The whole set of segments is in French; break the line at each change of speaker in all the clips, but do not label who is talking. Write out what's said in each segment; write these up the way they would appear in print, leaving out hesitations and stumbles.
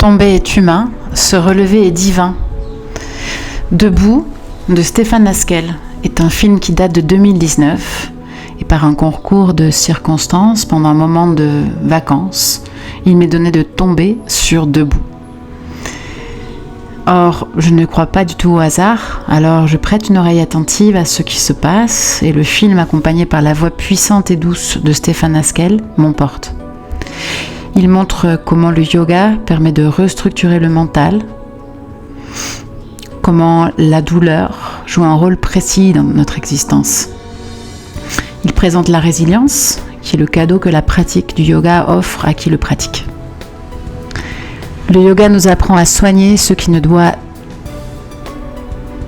Tomber est humain, se relever est divin. Debout, de Stéphane Haskell, est un film qui date de 2019 et par un concours de circonstances, pendant un moment de vacances, il m'est donné de tomber sur Debout. Or, je ne crois pas du tout au hasard, alors je prête une oreille attentive à ce qui se passe et le film, accompagné par la voix puissante et douce de Stéphane Haskell, m'emporte. Il montre comment le yoga permet de restructurer le mental, comment la douleur joue un rôle précis dans notre existence. Il présente la résilience, qui est le cadeau que la pratique du yoga offre à qui le pratique. Le yoga nous apprend à soigner ce qui ne doit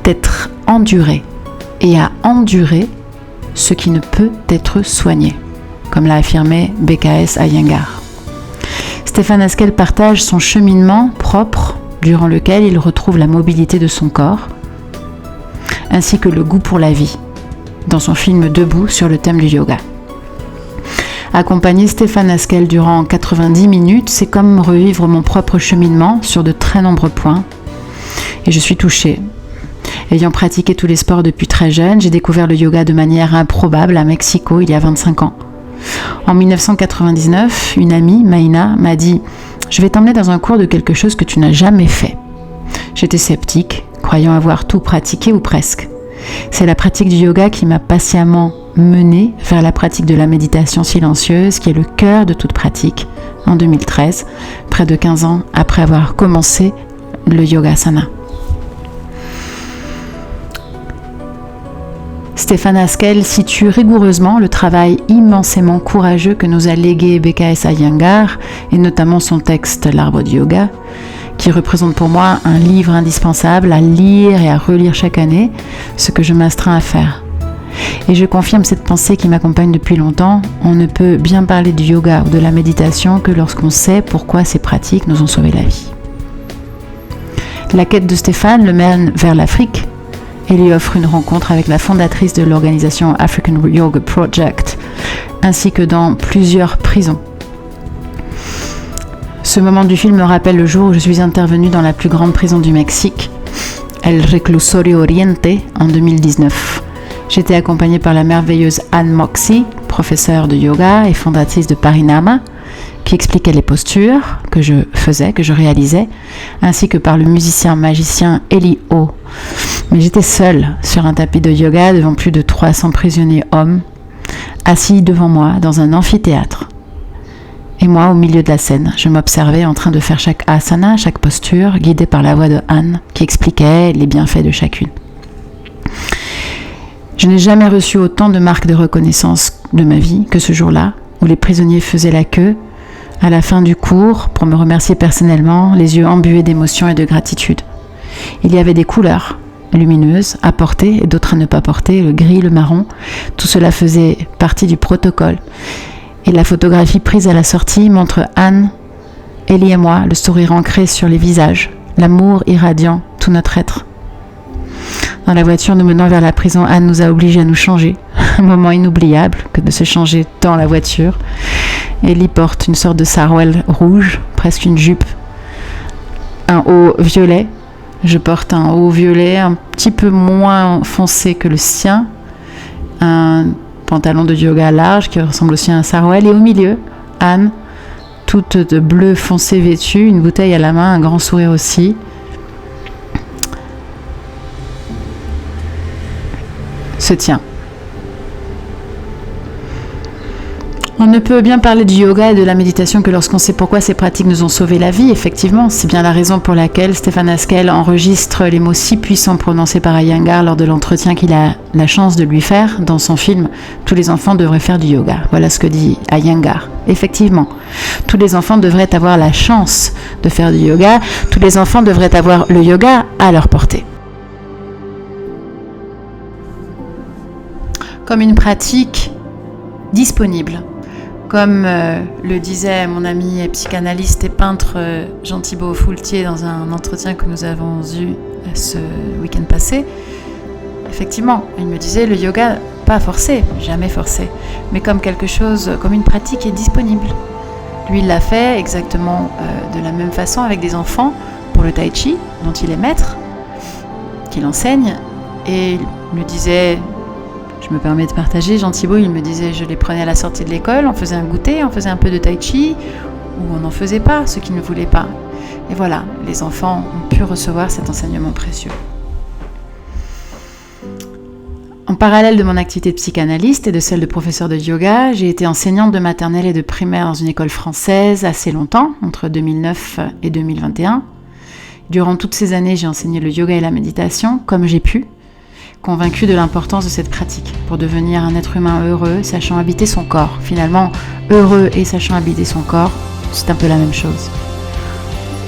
être enduré et à endurer ce qui ne peut être soigné, comme l'a affirmé BKS Iyengar. Stéphane Haskell partage son cheminement propre durant lequel il retrouve la mobilité de son corps, ainsi que le goût pour la vie, dans son film Debout sur le thème du yoga. Accompagner Stéphane Haskell durant 90 minutes, c'est comme revivre mon propre cheminement sur de très nombreux points, et je suis touchée. Ayant pratiqué tous les sports depuis très jeune, j'ai découvert le yoga de manière improbable à Mexico il y a 25 ans. En 1999, une amie, Maïna, m'a dit « Je vais t'emmener dans un cours de quelque chose que tu n'as jamais fait ». J'étais sceptique, croyant avoir tout pratiqué ou presque. C'est la pratique du yoga qui m'a patiemment menée vers la pratique de la méditation silencieuse, qui est le cœur de toute pratique, en 2013, près de 15 ans après avoir commencé le yogasana. Stéphane Haskell situe rigoureusement le travail immensément courageux que nous a légué BKS Iyengar, et notamment son texte « L'arbre du yoga », qui représente pour moi un livre indispensable à lire et à relire chaque année, ce que je m'astreins à faire. Et je confirme cette pensée qui m'accompagne depuis longtemps, on ne peut bien parler du yoga ou de la méditation que lorsqu'on sait pourquoi ces pratiques nous ont sauvé la vie. La quête de Stéphane le mène vers l'Afrique, et lui offre une rencontre avec la fondatrice de l'organisation African Yoga Project, ainsi que dans plusieurs prisons. Ce moment du film me rappelle le jour où je suis intervenue dans la plus grande prison du Mexique, El Reclusorio Oriente, en 2019. J'étais accompagnée par la merveilleuse Anne Moxie, professeure de yoga et fondatrice de Parinama, qui expliquait les postures que je faisais, que je réalisais, ainsi que par le musicien-magicien Eli O. Mais j'étais seule sur un tapis de yoga devant plus de 300 prisonniers hommes, assis devant moi dans un amphithéâtre. Et moi, au milieu de la scène, je m'observais en train de faire chaque asana, chaque posture, guidée par la voix de Anne, qui expliquait les bienfaits de chacune. Je n'ai jamais reçu autant de marques de reconnaissance de ma vie que ce jour-là, où les prisonniers faisaient la queue à la fin du cours pour me remercier personnellement, les yeux embués d'émotion et de gratitude. Il y avait des couleurs lumineuses à porter et d'autres à ne pas porter, le gris, le marron. Tout cela faisait partie du protocole. Et la photographie prise à la sortie montre Anne, Ellie et moi, le sourire ancré sur les visages, l'amour irradiant tout notre être. Dans la voiture nous menant vers la prison, Anne nous a obligés à nous changer. Un moment inoubliable que de se changer dans la voiture. Ellie porte une sorte de sarouel rouge, presque une jupe, un haut violet. Je porte un haut violet un petit peu moins foncé que le sien, un pantalon de yoga large qui ressemble aussi à un sarouel, et au milieu, Anne, toute de bleu foncé vêtue, une bouteille à la main, un grand sourire aussi. Se tient. On ne peut bien parler du yoga et de la méditation que lorsqu'on sait pourquoi ces pratiques nous ont sauvé la vie. Effectivement, c'est bien la raison pour laquelle Stéphane Haskell enregistre les mots si puissants prononcés par Iyengar lors de l'entretien qu'il a la chance de lui faire dans son film « Tous les enfants devraient faire du yoga ». Voilà ce que dit Iyengar. Effectivement, tous les enfants devraient avoir la chance de faire du yoga. Tous les enfants devraient avoir le yoga à leur portée. Comme une pratique disponible. Comme le disait mon ami et psychanalyste et peintre Jean Thibault Foultier dans un entretien que nous avons eu ce week-end passé, effectivement, il me disait le yoga, pas forcé, jamais forcé, mais comme quelque chose, comme une pratique qui est disponible. Lui, il l'a fait exactement de la même façon avec des enfants pour le tai chi, dont il est maître, qu'il enseigne. Et il me disait, je me permets de partager, Jean Thibault, il me disait, je les prenais à la sortie de l'école, on faisait un goûter, on faisait un peu de tai chi, ou on n'en faisait pas, ceux qui ne voulaient pas. Et voilà, les enfants ont pu recevoir cet enseignement précieux. En parallèle de mon activité de psychanalyste et de celle de professeur de yoga, j'ai été enseignante de maternelle et de primaire dans une école française assez longtemps, entre 2009 et 2021. Durant toutes ces années, j'ai enseigné le yoga et la méditation comme j'ai pu, convaincue de l'importance de cette pratique pour devenir un être humain heureux, sachant habiter son corps. Finalement, heureux et sachant habiter son corps, c'est un peu la même chose.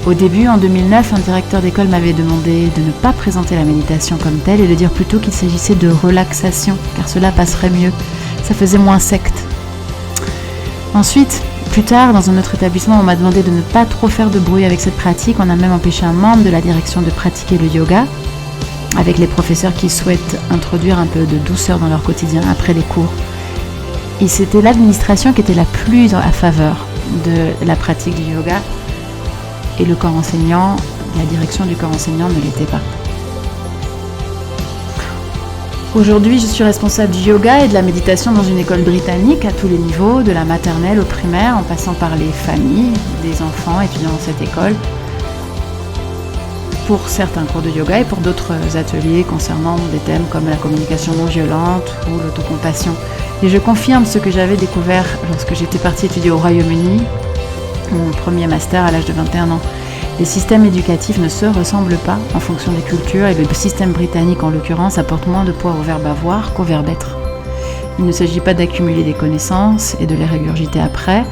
Au début, en 2009, un directeur d'école m'avait demandé de ne pas présenter la méditation comme telle et de dire plutôt qu'il s'agissait de relaxation, car cela passerait mieux. Ça faisait moins secte. Ensuite, plus tard, dans un autre établissement, on m'a demandé de ne pas trop faire de bruit avec cette pratique. On a même empêché un membre de la direction de pratiquer le yoga avec les professeurs qui souhaitent introduire un peu de douceur dans leur quotidien après les cours. Et c'était l'administration qui était la plus à faveur de la pratique du yoga. Et le corps enseignant, la direction du corps enseignant ne l'était pas. Aujourd'hui, je suis responsable du yoga et de la méditation dans une école britannique à tous les niveaux, de la maternelle au primaire, en passant par les familles des enfants étudiant dans cette école, pour certains cours de yoga et pour d'autres ateliers concernant des thèmes comme la communication non violente ou l'autocompassion. Et je confirme ce que j'avais découvert lorsque j'étais partie étudier au Royaume-Uni, mon premier master à l'âge de 21 ans. Les systèmes éducatifs ne se ressemblent pas en fonction des cultures et le système britannique en l'occurrence apporte moins de poids au verbe avoir qu'au verbe être. Il ne s'agit pas d'accumuler des connaissances et de les régurgiter après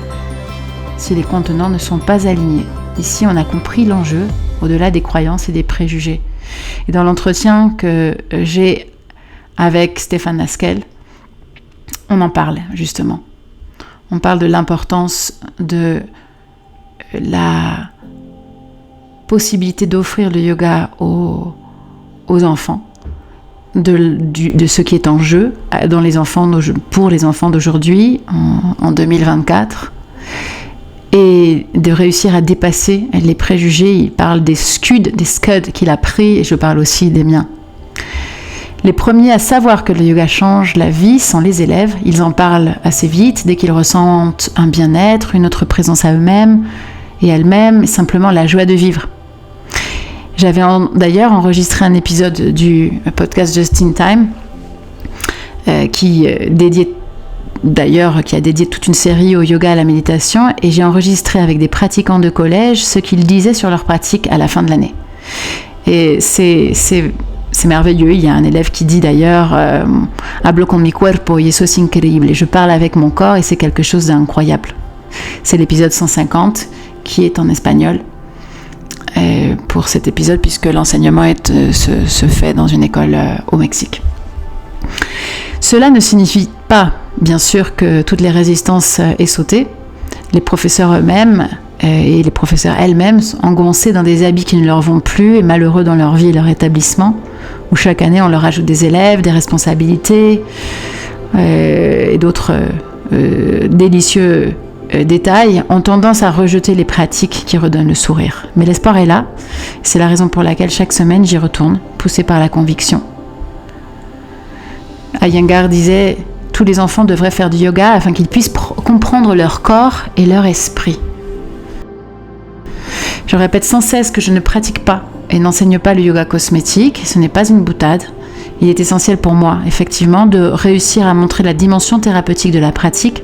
si les contenants ne sont pas alignés. Ici, on a compris l'enjeu au-delà des croyances et des préjugés. Et dans l'entretien que j'ai avec Stéphane Haskell, on en parle justement. On parle de l'importance de la possibilité d'offrir le yoga aux enfants, de ce qui est en jeu pour les enfants d'aujourd'hui, en 2024, et de réussir à dépasser les préjugés. Il parle des scuds qu'il a pris, et je parle aussi des miens. Les premiers à savoir que le yoga change la vie sont les élèves. Ils en parlent assez vite, dès qu'ils ressentent un bien-être, une autre présence à eux-mêmes, et elles-mêmes, simplement la joie de vivre. J'avais d'ailleurs enregistré un épisode du podcast Just in Time qui a dédié toute une série au yoga, à la méditation, et j'ai enregistré avec des pratiquants de collège ce qu'ils disaient sur leur pratique à la fin de l'année. Et c'est merveilleux. Il y a un élève qui dit d'ailleurs hablo con mi cuerpo y eso es increíble. Et je parle avec mon corps et c'est quelque chose d'incroyable. C'est l'épisode 150 qui est en espagnol pour cet épisode puisque l'enseignement se fait dans une école au Mexique. Cela ne signifie pas, bien sûr, que toutes les résistances aient sauté. Les professeurs eux-mêmes et les professeurs elles-mêmes sont engoncés dans des habits qui ne leur vont plus et malheureux dans leur vie et leur établissement, où chaque année on leur ajoute des élèves, des responsabilités et d'autres délicieux détails, ont tendance à rejeter les pratiques qui redonnent le sourire. Mais l'espoir est là, c'est la raison pour laquelle chaque semaine j'y retourne, poussée par la conviction. Iyengar disait « Tous les enfants devraient faire du yoga afin qu'ils puissent comprendre leur corps et leur esprit ». Je répète sans cesse que je ne pratique pas et n'enseigne pas le yoga cosmétique, ce n'est pas une boutade. Il est essentiel pour moi, effectivement, de réussir à montrer la dimension thérapeutique de la pratique.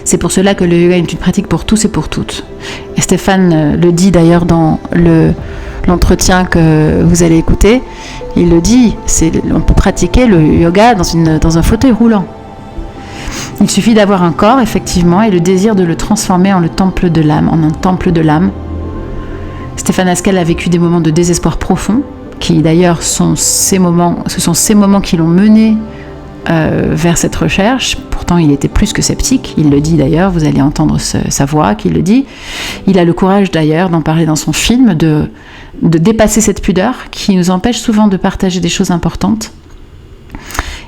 C'est pour cela que le yoga est une pratique pour tous et pour toutes. Et Stéphane le dit d'ailleurs dans l'entretien que vous allez écouter. Il le dit, on peut pratiquer le yoga dans un fauteuil roulant. Il suffit d'avoir un corps, effectivement, et le désir de le transformer en un temple de l'âme. Stéphane Haskell a vécu des moments de désespoir profond, qui d'ailleurs ce sont ces moments qui l'ont mené vers cette recherche. Pourtant, il était plus que sceptique. Il le dit d'ailleurs, vous allez entendre sa voix qu'il le dit. Il a le courage d'ailleurs d'en parler dans son film, de dépasser cette pudeur qui nous empêche souvent de partager des choses importantes.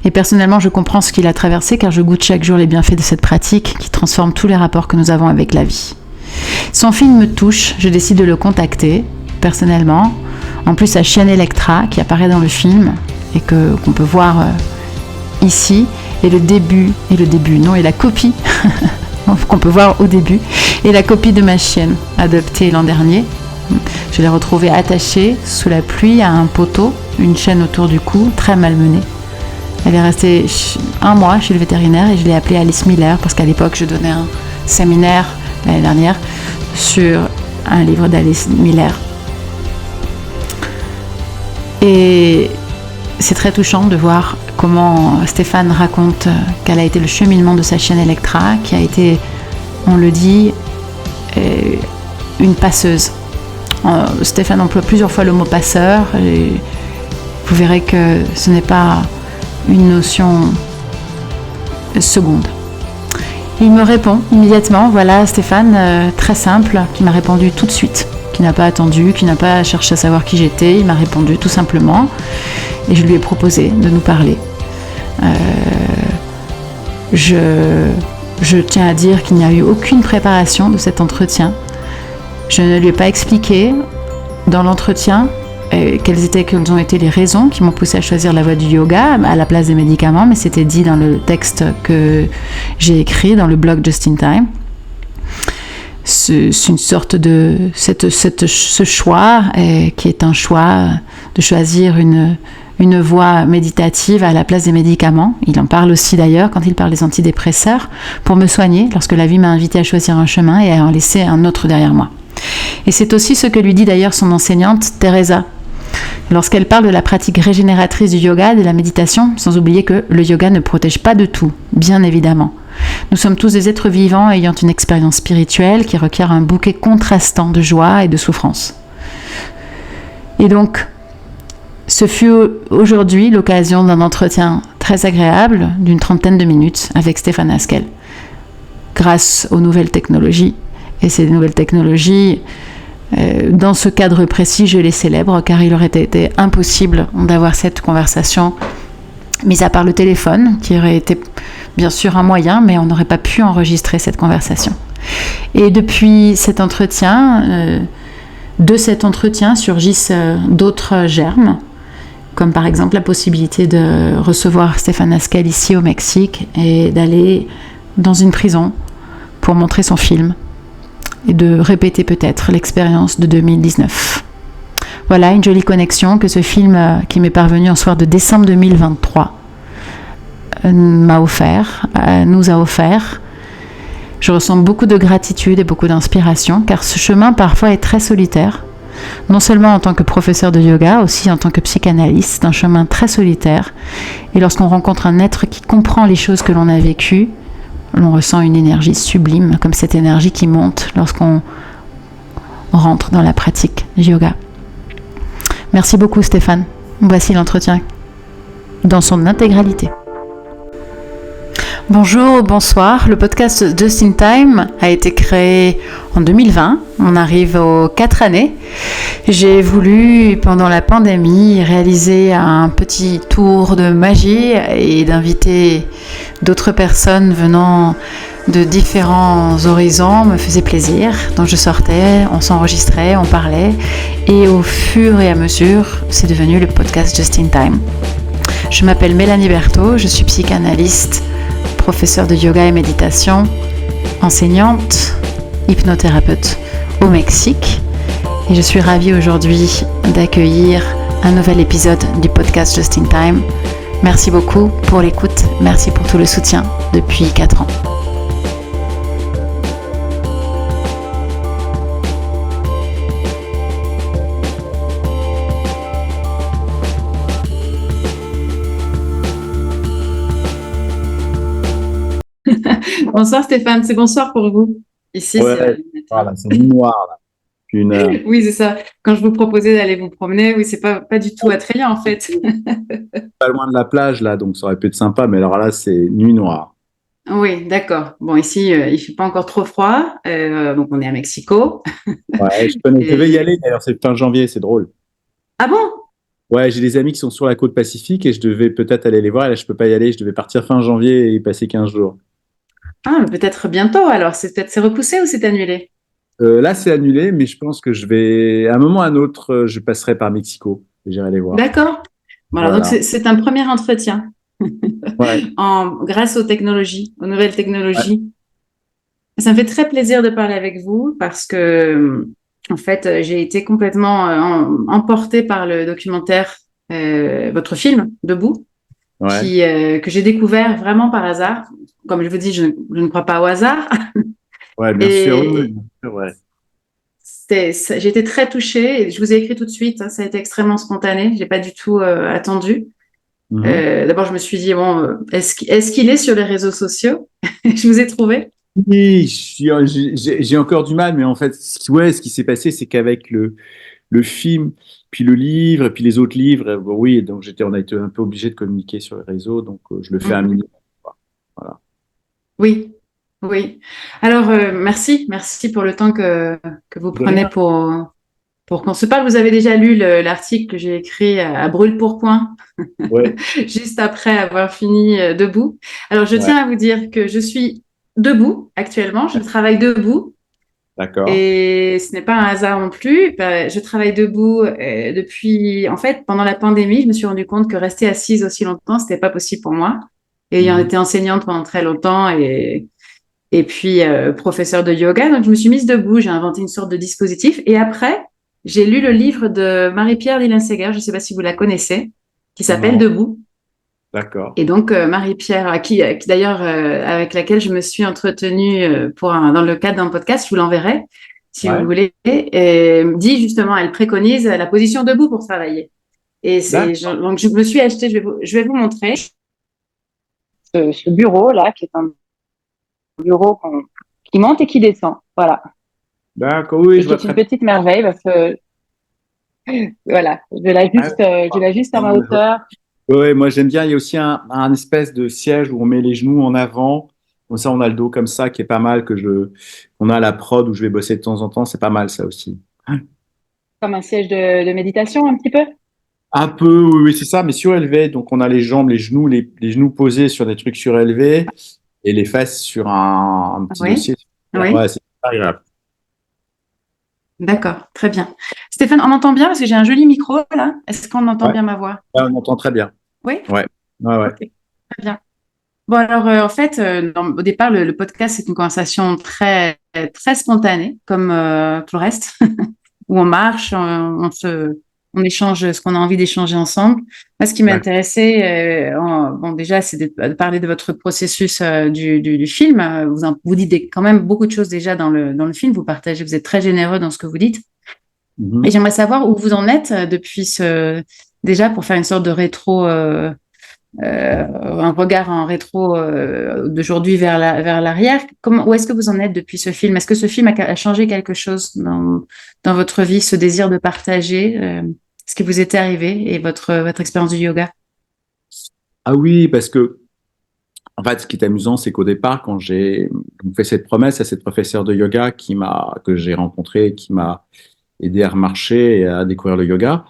Et personnellement, je comprends ce qu'il a traversé car je goûte chaque jour les bienfaits de cette pratique qui transforme tous les rapports que nous avez avec la vie. Son film me touche, je décide de le contacter, personnellement. En plus, sa chienne Electra qui apparaît dans le film et qu'on peut voir ici, et la copie qu'on peut voir au début, et la copie de ma chienne adoptée l'an dernier. Je l'ai retrouvée attachée sous la pluie à un poteau, une chaîne autour du cou, très malmenée. Elle est restée 1 mois chez le vétérinaire et je l'ai appelée Alice Miller parce qu'à l'époque je donnais un séminaire l'année dernière sur un livre d'Alice Miller. Et c'est très touchant de voir comment Stéphane raconte quel a été le cheminement de sa chienne Electra, qui a été, on le dit, une passeuse. Stéphane emploie plusieurs fois le mot passeur et vous verrez que ce n'est pas une notion seconde. Il me répond immédiatement, voilà Stéphane, très simple, qui m'a répondu tout de suite, qui n'a pas attendu, qui n'a pas cherché à savoir qui j'étais, il m'a répondu tout simplement et je lui ai proposé de nous parler. Je tiens à dire qu'il n'y a eu aucune préparation de cet entretien. Je ne lui ai pas expliqué dans l'entretien quelles ont été les raisons qui m'ont poussé à choisir la voie du yoga à la place des médicaments, mais c'était dit dans le texte que j'ai écrit dans le blog Just in Time. C'est une sorte de ce choix qui est un choix de choisir une voie méditative à la place des médicaments. Il en parle aussi d'ailleurs quand il parle des antidépresseurs pour me soigner lorsque la vie m'a invité à choisir un chemin et à en laisser un autre derrière moi. Et c'est aussi ce que lui dit d'ailleurs son enseignante Teresa lorsqu'elle parle de la pratique régénératrice du yoga, de la méditation, sans oublier que le yoga ne protège pas de tout, bien évidemment. Nous sommes tous des êtres vivants ayant une expérience spirituelle qui requiert un bouquet contrastant de joie et de souffrance. Et donc, ce fut aujourd'hui l'occasion d'un entretien très agréable d'une 30aine de minutes avec Stéphane Haskell. Grâce aux nouvelles technologies, et ces nouvelles technologies, dans ce cadre précis, je les célèbre car il aurait été impossible d'avoir cette conversation, mis à part le téléphone, qui aurait été bien sûr un moyen, mais on n'aurait pas pu enregistrer cette conversation. Et depuis cet entretien, de cet entretien surgissent d'autres germes, comme par exemple la possibilité de recevoir Stéphane Haskell ici au Mexique et d'aller dans une prison pour montrer son film et de répéter peut-être l'expérience de 2019. Voilà une jolie connexion que ce film qui m'est parvenu en soir de décembre 2023 nous a offert. Je ressens beaucoup de gratitude et beaucoup d'inspiration car ce chemin parfois est très solitaire. Non seulement en tant que professeur de yoga, aussi en tant que psychanalyste, un chemin très solitaire. Et lorsqu'on rencontre un être qui comprend les choses que l'on a vécues, on ressent une énergie sublime, comme cette énergie qui monte lorsqu'on rentre dans la pratique du yoga. Merci beaucoup Stéphane. Voici l'entretien dans son intégralité. Bonjour, bonsoir. Le podcast Just in Time a été créé en 2020. On arrive aux 4 années. J'ai voulu, pendant la pandémie, réaliser un petit tour de magie et d'inviter d'autres personnes venant de différents horizons. Me faisait plaisir. Donc je sortais, on s'enregistrait, on parlait. Et au fur et à mesure, c'est devenu le podcast Just in Time. Je m'appelle Mélanie Berthaud, je suis psychanalyste, professeure de yoga et méditation, enseignante, hypnothérapeute au Mexique. Et je suis ravie aujourd'hui d'accueillir un nouvel épisode du podcast Just in Time. Merci beaucoup pour l'écoute, merci pour tout le soutien depuis 4 ans. Bonsoir Stéphane, c'est bonsoir pour vous. Ici,
ouais, voilà, c'est noir là.
Oui, c'est ça. Quand je vous proposais d'aller vous promener, oui, c'est pas du tout attrayant en fait.
Pas loin de la plage là, donc ça aurait pu être sympa, mais alors là, c'est nuit noire.
Oui, d'accord. Bon, ici, il fait pas encore trop froid, donc on est à Mexico.
Ouais, je vais y aller d'ailleurs, c'est le fin janvier, c'est drôle.
Ah bon?
Ouais, j'ai des amis qui sont sur la côte Pacifique et je devais peut-être aller les voir. Et là, je peux pas y aller. Je devais partir fin janvier et y passer 15 jours.
Ah, peut-être bientôt alors. C'est repoussé ou c'est annulé?
Là, c'est annulé, mais je pense que je vais, à un moment ou à un autre, je passerai par Mexico et j'irai les voir.
D'accord. Bon, alors, donc
Voilà.
c'est un premier entretien
Ouais.
grâce aux technologies, aux nouvelles
Ouais.
technologies. Ça me fait très plaisir de parler avec vous parce que, en fait, j'ai été complètement emportée par le documentaire, votre film, Debout,
Ouais.
que j'ai découvert vraiment par hasard. Comme je vous dis, je ne crois pas au hasard.
Ouais, bien sûr. Oui, oui,
Et
bien sûr, ouais.
j'ai été très touchée. Et je vous ai écrit tout de suite, hein, ça a été extrêmement spontané. J'ai pas du tout attendu.
Mhm.
D'abord, je me suis dit, bon, est-ce qu'il est sur les réseaux sociaux? Je vous ai trouvé.
Oui, j'ai encore du mal, mais en fait, ce qui s'est passé, c'est qu'avec le film, puis le livre, et puis les autres livres, bon, oui, donc on a été un peu obligé de communiquer sur les réseaux, donc je le fais un
Mhm.
minimum. Quoi. Voilà.
Oui, oui. Alors, merci pour le temps que vous
De
prenez
rien.
pour qu'on se parle. Vous avez déjà lu l'article que j'ai écrit à brûle-pourpoint,
Ouais,
juste après avoir fini debout. Alors, je
ouais,
tiens à vous dire que je suis debout actuellement. Je travaille debout.
d'accord.
Et ce n'est pas un hasard non plus. Je travaille debout depuis, en fait, pendant la pandémie, je me suis rendu compte que rester assise aussi longtemps, c'était pas possible pour moi. Ayant
Mhm.
été enseignante pendant très longtemps et puis professeur de yoga, donc je me suis mise debout. J'ai inventé une sorte de dispositif. Et après, j'ai lu le livre de Marie-Pierre Lillenseger, je ne sais pas si vous la connaissez, qui s'appelle
Non,
Debout.
d'accord.
Et donc Marie-Pierre, qui d'ailleurs avec laquelle je me suis entretenue dans le cadre d'un podcast, je vous l'enverrai si vous
Ouais,
voulez, et dit justement, elle préconise la position debout pour travailler.
d'accord.
Donc je me suis acheté, je vais vous montrer ce bureau là, qui est un bureau qui monte et qui descend, voilà,
D'accord, oui,
et
je
qui
vois
est
très
une
bien.
petite merveille parce que voilà,
Ah,
je l'ai juste à ma
ouais,
hauteur.
ouais, moi j'aime bien. Il y a aussi un espèce de siège où on met les genoux en avant. Comme ça, on a le dos comme ça, qui est pas mal. On a la prod où je vais bosser de temps en temps. C'est pas mal, ça aussi.
Comme un siège de méditation un petit peu.
Un peu, oui, oui, c'est ça, mais surélevé. Donc, on a les jambes, les genoux posés sur des trucs surélevés et les fesses sur un petit
Oui,
dossier.
oui.
Ouais, c'est agréable.
D'accord, très bien. Stéphane, on m'entend bien parce que j'ai un joli micro là. Est-ce qu'on entend
Ouais,
bien ma voix?
ouais, on entend très bien.
Oui?
Ouais, ouais, ouais.
Ok, très bien. Bon, alors en fait, au départ, le podcast, c'est une conversation très spontanée, comme tout le reste, où on marche, on échange ce qu'on a envie d'échanger ensemble. Moi, ce qui
D'accord.
m'intéressait, bon, déjà, c'est de parler de votre processus du film. Vous dites quand même beaucoup de choses déjà dans le film. Vous partagez, vous êtes très généreux dans ce que vous dites. Et
Mhm.
j'aimerais savoir où vous en êtes depuis déjà pour faire une sorte de rétro, un regard en rétro d'aujourd'hui vers l'arrière. Où est-ce que vous en êtes depuis ce film? Est-ce que ce film a changé quelque chose dans votre vie, ce désir de partager ce qui vous était arrivé et votre expérience du yoga?
Ah oui, parce que, en fait, ce qui est amusant, c'est qu'au départ, quand j'ai fait cette promesse à cette professeure de yoga que j'ai rencontrée, qui m'a aidé à remarcher et à découvrir le yoga.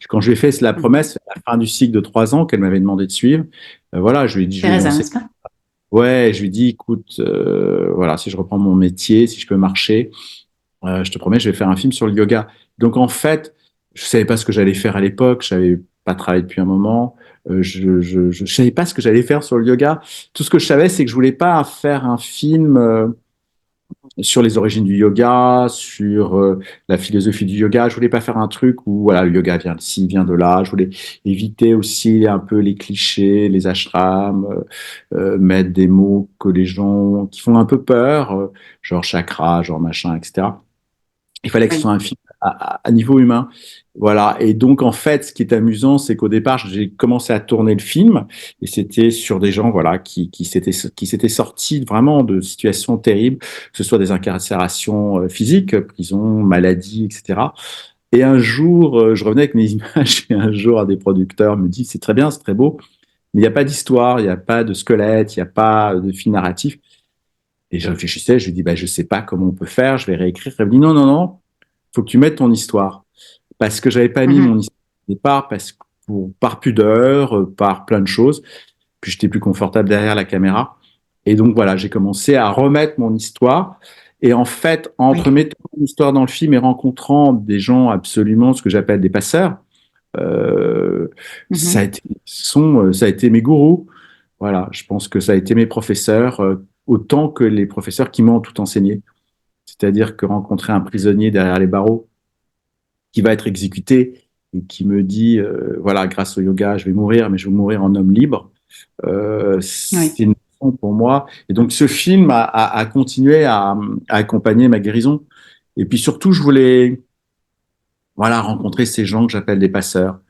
Quand je lui ai fait la
Mhm.
promesse à la fin du cycle de 3 ans qu'elle m'avait demandé de suivre, voilà, je lui ai dit, je vais lui
Teresa,
lancer.
n'est-ce pas?
Ouais, je lui ai dit, écoute, voilà, si je reprends mon métier, si je peux marcher, je te promets, je vais faire un film sur le yoga. Donc en fait, je savais pas ce que j'allais faire à l'époque, je savais pas travailler depuis un moment, je savais pas ce que j'allais faire sur le yoga. Tout ce que je savais, c'est que je voulais pas faire un film. Sur les origines du yoga, sur la philosophie du yoga. Je voulais pas faire un truc où voilà, le yoga vient d'ici, vient de là. Je voulais éviter aussi un peu les clichés, les ashrams, mettre des mots que les gens qui font un peu peur, genre chakra, genre machin, etc. Il fallait que ce soit
Oui.
un film à niveau humain. Voilà. Et donc, en fait, ce qui est amusant, c'est qu'au départ, j'ai commencé à tourner le film et c'était sur des gens, voilà, qui s'étaient sortis vraiment de situations terribles, que ce soit des incarcérations physiques, prison, maladie, etc. Et un jour, je revenais avec mes images et un jour, un des producteurs me dit, c'est très bien, c'est très beau, mais il n'y a pas d'histoire, il n'y a pas de squelette, il n'y a pas de fil narratif. Et je réfléchissais, je lui dis, bah, je sais pas comment on peut faire, je vais réécrire. Elle me dit, non, non, non, faut que tu mettes ton histoire. Parce que j'avais pas mis mon
Mhm.
histoire au départ, parce que par pudeur, par plein de choses. Puis j'étais plus confortable derrière la caméra. Et donc voilà, j'ai commencé à remettre mon histoire. Et en fait, entre
Oui.
mettant mon histoire dans le film et rencontrant des gens absolument ce que j'appelle des passeurs, euh, ça a
Mhm.
été, ça a été mes gourous. Voilà, je pense que ça a été mes professeurs, autant que les professeurs qui m'ont tout enseigné. C'est-à-dire que rencontrer un prisonnier derrière les barreaux qui va être exécuté et qui me dit, voilà, grâce au yoga, je vais mourir, mais je vais mourir en homme libre,
Oui.
c'est une leçon pour moi. Et donc ce film a continué à accompagner ma guérison. Et puis surtout, je voulais, voilà, rencontrer ces gens que j'appelle des passeurs.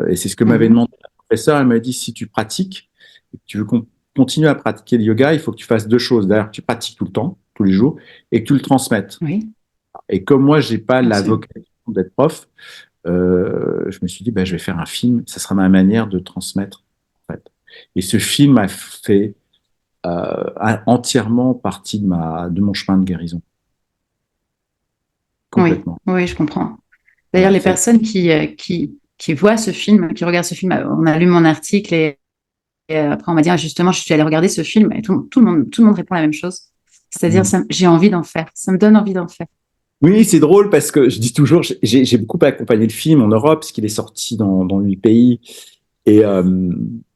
Et c'est ce que m'avait
Mhm.
demandé la professeure. Elle m'a dit, si tu pratiques, et que tu veux continuer à pratiquer le yoga, il faut que tu fasses deux choses. D'ailleurs, que tu pratiques tout le temps, tous les jours, et que tu le transmettes.
Oui,
Et comme moi, j'ai pas
bien
la
sûr.
vocation d'être prof, je me suis dit, bah, je vais faire un film. Ça sera ma manière de transmettre, en fait. Et ce film a fait entièrement partie de mon chemin de guérison,
Oui,
complètement.
oui, je comprends. D'ailleurs,
Voilà,
les
ça,
personnes qui voient ce film, qui regardent ce film, on a lu mon article et après on m'a dit, ah, justement, je suis allée regarder ce film et tout le monde répond la même chose. C'est-à-dire,
mm.
j'ai envie d'en faire. Ça me donne envie d'en faire.
Oui, c'est drôle parce que je dis toujours, j'ai beaucoup accompagné le film en Europe, parce qu'il est sorti dans 8 pays. Et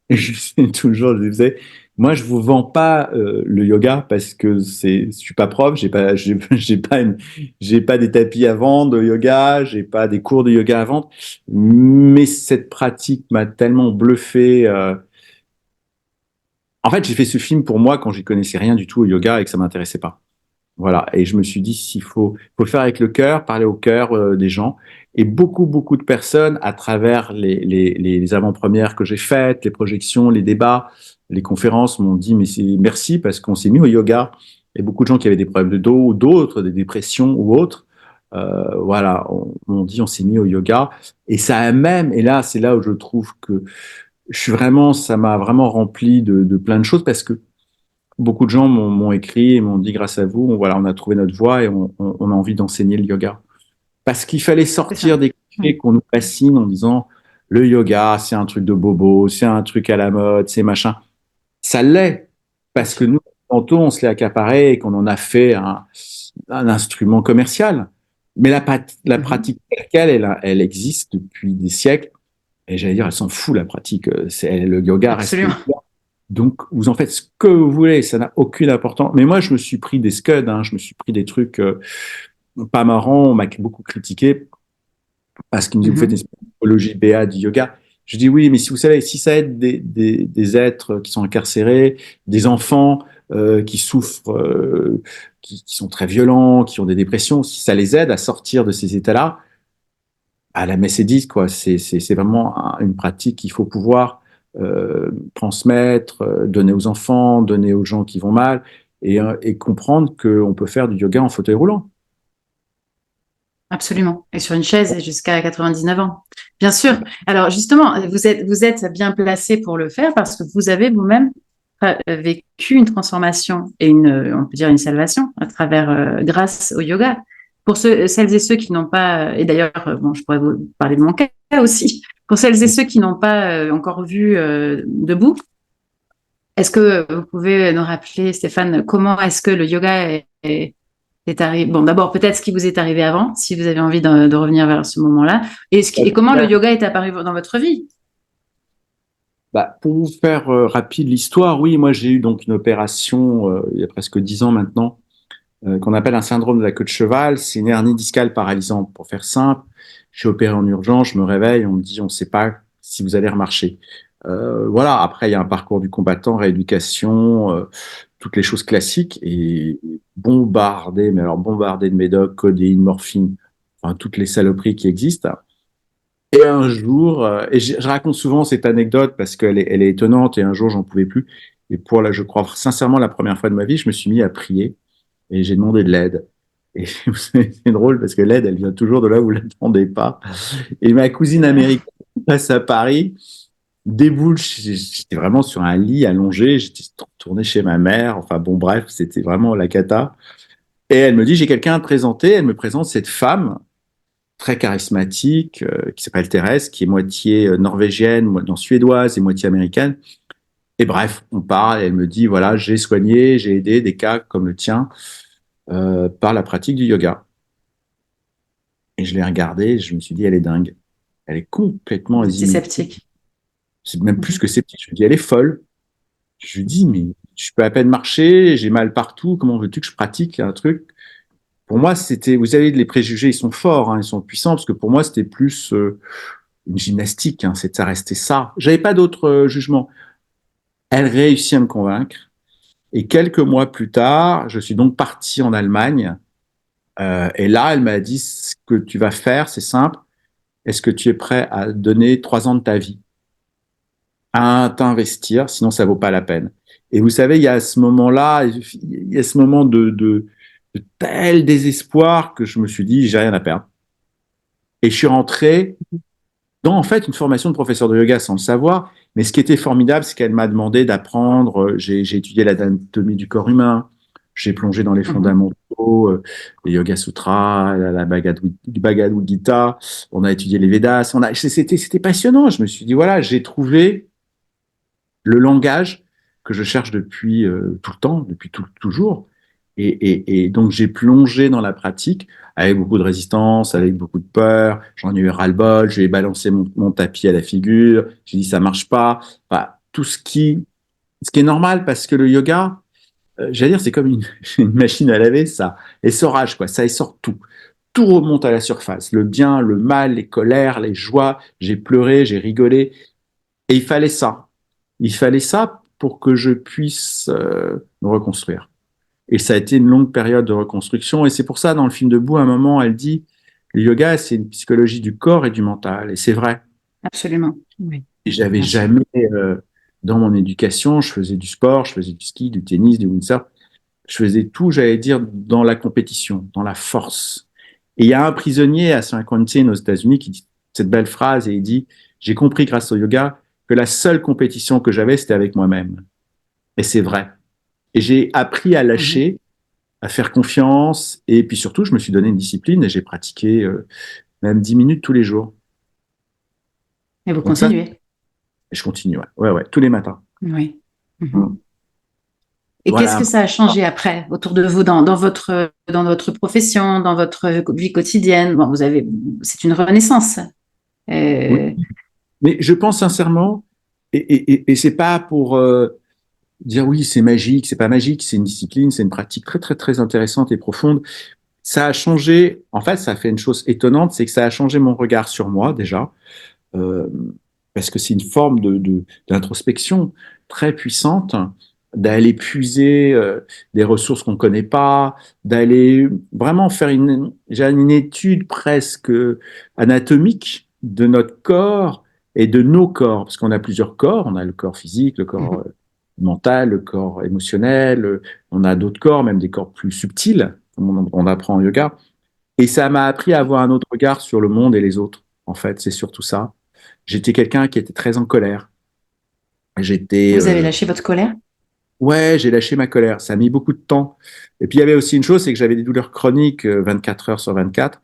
je sais toujours, je disais, moi, je vous vends pas le yoga parce que je suis pas prof, j'ai pas des tapis à vendre de yoga, j'ai pas des cours de yoga à vendre, mais cette pratique m'a tellement bluffé. En fait, j'ai fait ce film pour moi quand j'y connaissais rien du tout au yoga et que ça m'intéressait pas. Voilà. Et je me suis dit, faut le faire avec le cœur, parler au cœur des gens. Et beaucoup de personnes, à travers les avant-premières que j'ai faites, les projections, les débats, les conférences, m'ont dit, mais merci parce qu'on s'est mis au yoga. Et beaucoup de gens qui avaient des problèmes de dos ou d'autres, des dépressions ou autres, voilà, on dit, on s'est mis au yoga. Et ça a même, et là, c'est là où je trouve que ça m'a vraiment rempli de plein de choses parce que beaucoup de gens m'ont écrit et m'ont dit grâce à vous, voilà, on a trouvé notre voie et on a envie d'enseigner le yoga. Parce qu'il fallait
C'est ça.
sortir des clichés
Oui.
qu'on nous fascine en disant le yoga, c'est un truc de bobo, c'est un truc à la mode, c'est machin. Ça l'est,
Bien
parce que
sûr.
nous, tantôt, on se l'est accaparé et qu'on en a fait un instrument commercial. Mais la
Mhm.
pratique telle qu'elle, elle existe depuis des siècles. Et j'allais dire, elle s'en fout, la pratique. Le yoga reste le
Absolument.
yoga. Donc, vous en faites ce que vous voulez, ça n'a aucune importance. Mais moi, je me suis pris des scuds, hein, je me suis pris des trucs pas marrants, on m'a beaucoup critiqué parce qu'ils me disaient, vous faites une
Mhm.
psychologie BA du yoga. Je dis oui, mais si vous savez, si ça aide des êtres qui sont incarcérés, des enfants qui souffrent, qui sont très violents, qui ont des dépressions, si ça les aide à sortir de ces états-là, à la messe est dite, quoi. C'est vraiment une pratique qu'il faut pouvoir transmettre, donner aux enfants, donner aux gens qui vont mal et comprendre qu'on peut faire du yoga en fauteuil roulant.
Absolument. Et sur une chaise et jusqu'à 99 ans. Bien sûr. Alors justement, vous êtes bien placé pour le faire parce que vous avez vous-même vécu une transformation et on peut dire une salvation à travers, grâce au yoga. Pour celles et ceux qui n'ont pas, et d'ailleurs, bon, je pourrais vous parler de mon cas aussi. Pour celles et ceux qui n'ont pas encore vu debout, est-ce que vous pouvez nous rappeler, Stéphane, comment est-ce que le yoga est arrivé? Bon, d'abord, peut-être ce qui vous est arrivé avant, si vous avez envie de revenir vers ce moment-là, et comment le yoga est apparu dans votre vie?
Bah, pour vous faire rapide l'histoire, oui, moi j'ai eu donc une opération il y a presque 10 ans maintenant, qu'on appelle un syndrome de la queue de cheval. C'est une hernie discale paralysante, pour faire simple. Je suis opéré en urgence, je me réveille, on me dit on ne sait pas si vous allez remarcher. Voilà, après il y a un parcours du combattant, rééducation, toutes les choses classiques et bombardé, mais alors bombardé de médocs, codéine, morphine, enfin toutes les saloperies qui existent. Et un jour, et je raconte souvent cette anecdote parce elle est étonnante et un jour j'en pouvais plus. Et pour là, je crois sincèrement la première fois de ma vie, je me suis mis à prier et j'ai demandé de l'aide. Et c'est drôle parce que l'aide, elle vient toujours de là où vous ne l'attendez pas. Et ma cousine
C'est vrai.
américaine passe à Paris, déboule, j'étais vraiment sur un lit allongé, j'étais retourné chez ma mère, enfin bon bref, c'était vraiment la cata. Et elle me dit, j'ai quelqu'un à te présenter, elle me présente cette femme très charismatique, qui s'appelle Thérèse, qui est moitié norvégienne, non, suédoise et moitié américaine. Et bref, on parle, et elle me dit, voilà, j'ai soigné, j'ai aidé des cas comme le tien par la pratique du yoga. Et je l'ai regardée, je me suis dit, elle est dingue. Elle est complètement
Vous étiez
azimutique.
sceptique.
C'est même plus que sceptique. Je me dis, elle est folle. Je lui dis, mais je peux à peine marcher, j'ai mal partout, comment veux-tu que je pratique un truc? Pour moi, c'était, vous savez, les préjugés, ils sont forts, hein, ils sont puissants, parce que pour moi, c'était plus une gymnastique, hein, ça restait ça. J'avais pas d'autre jugement. Elle réussit à me convaincre. Et quelques mois plus tard, je suis donc parti en Allemagne. Et là, elle m'a dit, ce que tu vas faire, c'est simple. Est-ce que tu es prêt à donner 3 ans de ta vie à t'investir, sinon ça vaut pas la peine. Et vous savez, il y a ce moment-là, il y a ce moment de tel désespoir que je me suis dit, j'ai rien à perdre. Et je suis rentré dans, en fait, une formation de professeur de yoga sans le savoir. Mais ce qui était formidable, c'est qu'elle m'a demandé d'apprendre. J'ai étudié l'anatomie du corps humain. J'ai plongé dans les
Mhm.
fondamentaux, les Yoga Sutras, la Bhagavad Gita. On a étudié les Védas. C'était passionnant. Je me suis dit, voilà, j'ai trouvé le langage que je cherche depuis tout le temps, depuis toujours. Et donc, j'ai plongé dans la pratique avec beaucoup de résistance, avec beaucoup de peur. J'en ai eu ras-le-bol. Je lui ai balancé mon tapis à la figure. J'ai dit, ça marche pas. Enfin, tout ce qui est normal parce que le yoga, j'allais dire, c'est comme une machine à laver, ça essorage, quoi. Ça essore tout. Tout remonte à la surface. Le bien, le mal, les colères, les joies. J'ai pleuré, j'ai rigolé. Et il fallait ça. Il fallait ça pour que je puisse me reconstruire. Et ça a été une longue période de reconstruction. Et c'est pour ça, dans le film Debout, à un moment, elle dit, le yoga, c'est une psychologie du corps et du mental. Et c'est vrai.
Absolument. Oui,
Et j'avais
bien sûr.
jamais, dans mon éducation, je faisais du sport, je faisais du ski, du tennis, du windsurf. Je faisais tout, j'allais dire, dans la compétition, dans la force. Et il y a un prisonnier à San Quentin aux États-Unis qui dit cette belle phrase et il dit, j'ai compris grâce au yoga que la seule compétition que j'avais, c'était avec moi-même. Et c'est vrai. Et j'ai appris à
Mhm.
lâcher, à faire confiance. Et puis surtout, je me suis donné une discipline et j'ai pratiqué même 10 minutes tous les jours.
Et vous
Donc ça,
continuez.
je continue. Ouais, ouais, ouais, tous les matins.
Oui. Mhm.
Mm.
Et qu'est-ce
Voilà.
que ça a changé après autour de vous dans votre profession, dans votre vie quotidienne? Bon, c'est une renaissance.
Oui.
Euh,
Mais je pense sincèrement, et c'est pas pour dire oui, c'est magique, c'est pas magique, c'est une discipline, c'est une pratique très, très, très intéressante et profonde. Ça a changé, en fait, ça a fait une chose étonnante, c'est que ça a changé mon regard sur moi déjà. Euh, Parce que c'est une forme d'introspection très puissante, d'aller puiser des ressources qu'on ne connaît pas, d'aller vraiment faire une étude presque anatomique de notre corps et de nos corps, parce qu'on a plusieurs corps, on a le corps physique, le corps
mhm.
mental, le corps émotionnel, on a d'autres corps, même des corps plus subtils, comme on apprend en yoga. Et ça m'a appris à avoir un autre regard sur le monde et les autres. En fait, c'est surtout ça. J'étais quelqu'un qui était très en colère. J'étais,
Vous avez lâché votre colère?
ouais, j'ai lâché ma colère. Ça a mis beaucoup de temps. Et puis il y avait aussi une chose, c'est que j'avais des douleurs chroniques 24 heures sur 24.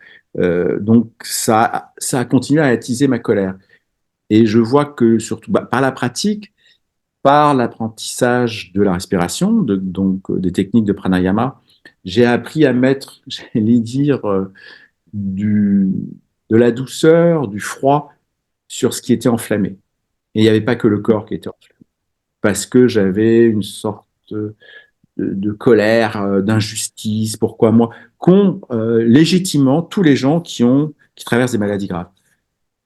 Donc ça a continué à attiser ma colère. Et je vois que surtout par la pratique, par l'apprentissage de la respiration, donc des techniques de pranayama, j'ai appris à mettre, j'allais dire, du, de la douceur, du froid sur ce qui était enflammé. Et il n'y avait pas que le corps qui était enflammé, parce que j'avais une sorte de colère, d'injustice. Pourquoi moi? Qu'ont légitimement tous les gens qui traversent des maladies graves.